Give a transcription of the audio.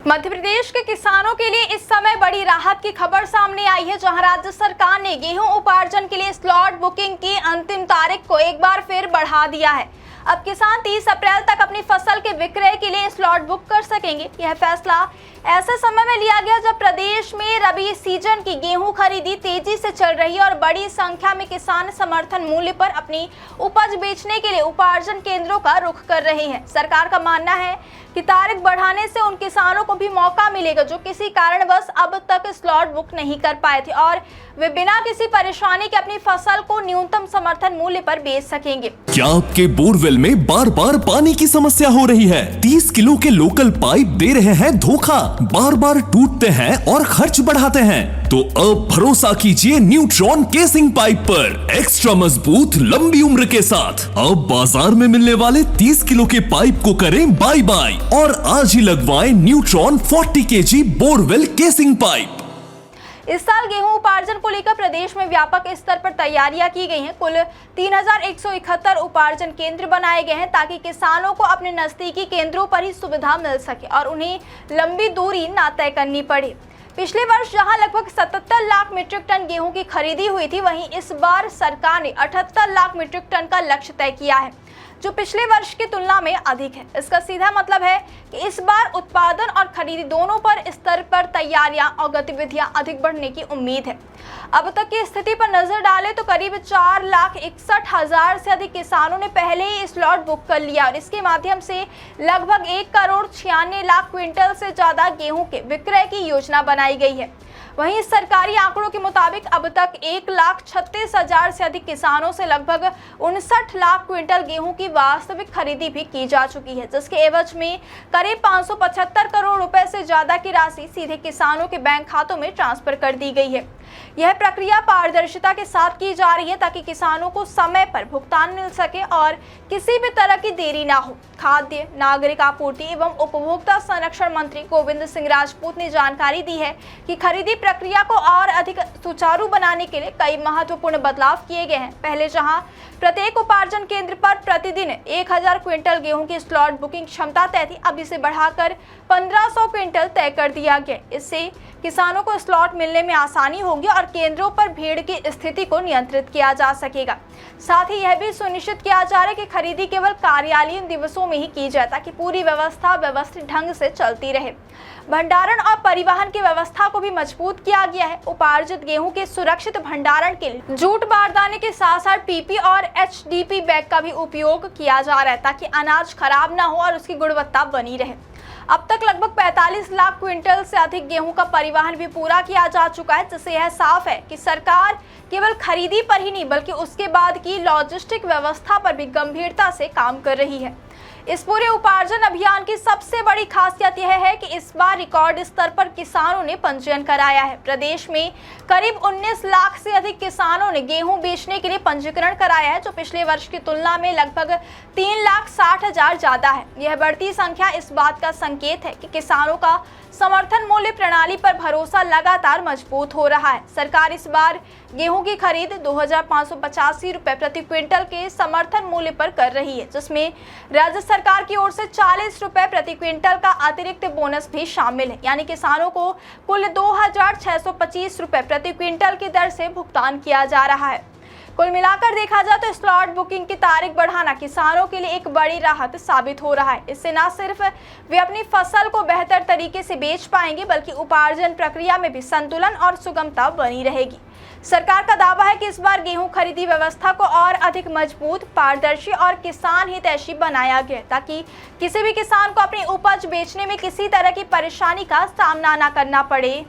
मध्य प्रदेश के किसानों के लिए इस समय बड़ी राहत की खबर सामने आई है, जहां राज्य सरकार ने गेहूं उपार्जन के लिए स्लॉट बुकिंग की अंतिम तारीख को एक बार फिर बढ़ा दिया है। अब किसान 30 अप्रैल तक अपनी फसल के विक्रय के लिए स्लॉट बुक कर सकेंगे। यह फैसला ऐसे समय में लिया गया जब प्रदेश में रबी सीजन की गेहूं खरीदी तेजी से चल रही है और बड़ी संख्या में किसान समर्थन मूल्य पर अपनी उपज बेचने के लिए उपार्जन केंद्रों का रुख कर रहे हैं। सरकार का मानना है कि तारीख बढ़ाने से उन किसानों को भी मौका मिलेगा जो किसी कारणवश अब तक स्लॉट बुक नहीं कर पाए थे और वे बिना किसी परेशानी के अपनी फसल को न्यूनतम समर्थन मूल्य पर बेच सकेंगे। क्या आपके बोरवेल में बार बार पानी की समस्या हो रही है? 30 किलो के लोकल पाइप दे रहे हैं धोखा, बार बार टूटते हैं और खर्च बढ़ाते हैं। तो अब भरोसा कीजिए न्यूट्रॉन केसिंग पाइप पर, एक्स्ट्रा मजबूत लंबी उम्र के साथ। अब बाजार में मिलने वाले 30 किलो के पाइप को करें बाय बाय और आज ही लगवाएं neutron 40 kg borewell casing pipe. इस साल गेहूं उपार्जन को लेकर प्रदेश में व्यापक स्तर पर तैयारियां की गई हैं। कुल 3171 उपार्जन केंद्र बनाए गए हैं ताकि किसानों को अपने नजदीकी केंद्रों पर ही सुविधा मिल सके और उन्हें लंबी दूरी ना तय करनी पड़े। पिछले वर्ष जहां लगभग 77 लाख मीट्रिक टन गेहूं की खरीदी हुई थी, वहीं इस बार सरकार ने 78 लाख मीट्रिक टन का लक्ष्य तय किया है, जो पिछले वर्ष की तुलना में अधिक है। इसका सीधा मतलब है कि इस बार उत्पादन और खरीदी दोनों पर स्तर पर तैयारियां और गतिविधियां अधिक बढ़ने की उम्मीद है। अब तक की स्थिति पर नजर डालें तो करीब 4,61,000 से अधिक किसानों ने पहले ही स्लॉट बुक कर लिया और इसके माध्यम से लगभग 1,96,00,000 क्विंटल से ज्यादा गेहूं के विक्रय की योजना बनाई गई है। वहीं सरकारी आंकड़ों के मुताबिक अब तक 1,36,000 से अधिक किसानों से लगभग 59 लाख क्विंटल गेहूं की वास्तविक खरीदी भी की जा चुकी है, जिसके एवज में करीब 575 करोड़ रुपए से ज्यादा की राशि सीधे किसानों के बैंक खातों में ट्रांसफर कर दी गई है। यह प्रक्रिया पारदर्शिता के साथ की जा रही है ताकि किसानों को समय पर भुगतान मिल सके और किसी भी तरह की देरी ना हो। खाद्य नागरिक आपूर्ति एवं उपभोक्ता संरक्षण मंत्री गोविंद सिंह राजपूत ने जानकारी दी है कि खरीदी प्रक्रिया को और अधिक सुचारू बनाने के लिए कई महत्वपूर्ण बदलाव किए गए हैं। पहले जहां प्रत्येक उपार्जन केंद्र पर प्रतिदिन 1000 क्विंटल गेहूं की स्लॉट बुकिंग क्षमता तय थी, अब इसे बढ़ाकर 1500 क्विंटल तय कर दिया गया। इससे किसानों को स्लॉट मिलने में आसानी होगी और केंद्रों पर भीड़ की स्थिति को नियंत्रित किया जा सकेगा। साथ ही यह भी सुनिश्चित किया जा रहा है कि खरीदी केवल कार्यालयीन दिवसों में ही की जाए ताकि पूरी व्यवस्था व्यवस्थित ढंग से चलती रहे। भंडारण और परिवहन की व्यवस्था को भी मजबूत किया गया है। उपार्जित गेहूं के सुरक्षित भंडारण के लिए जूट बारदाने के साथ साथ पीपी और एचडीपी बैग का भी उपयोग किया जा रहा है ताकि अनाज खराब ना हो और उसकी गुणवत्ता बनी रहे। अब तक लगभग 45 लाख क्विंटल से अधिक गेहूं का परिवहन भी पूरा किया जा चुका है, जिससे यह साफ है कि सरकार केवल खरीदी पर ही नहीं बल्कि उसके बाद की लॉजिस्टिक व्यवस्था पर भी गंभीरता से काम कर रही है। इस पूरे उपार्जन अभियान की सबसे बड़ी खासियत यह है कि इस बार रिकॉर्ड स्तर पर किसानों ने पंजीयन कराया है। प्रदेश में करीब 19 लाख से अधिक किसानों ने गेहूं बेचने के लिए पंजीकरण कराया है, जो पिछले वर्ष की तुलना में लगभग 3,60,000 ज्यादा है। यह बढ़ती संख्या इस बात का संकेत है कि किसानों का समर्थन मूल्य प्रणाली पर भरोसा लगातार मजबूत हो रहा है। सरकार इस बार गेहूं की खरीद 2,585 रुपए प्रति क्विंटल के समर्थन मूल्य पर कर रही है, जिसमें राज्य सरकार की ओर से 40 रुपए प्रति क्विंटल का अतिरिक्त बोनस भी शामिल है। यानी किसानों को कुल 2,625 रुपए प्रति क्विंटल की दर से भुगतान किया जा रहा है। कुल मिलाकर देखा जाए तो स्लॉट बुकिंग की तारीख बढ़ाना किसानों के लिए एक बड़ी राहत साबित हो रहा है। इससे न सिर्फ वे अपनी फसल को बेहतर तरीके से बेच पाएंगे बल्कि उपार्जन प्रक्रिया में भी संतुलन और सुगमता बनी रहेगी। सरकार का दावा है कि इस बार गेहूं खरीदी व्यवस्था को और अधिक मजबूत, पारदर्शी और किसान हितैषी बनाया गया ताकि किसी भी किसान को अपनी उपज बेचने में किसी तरह की परेशानी का सामना न करना पड़े।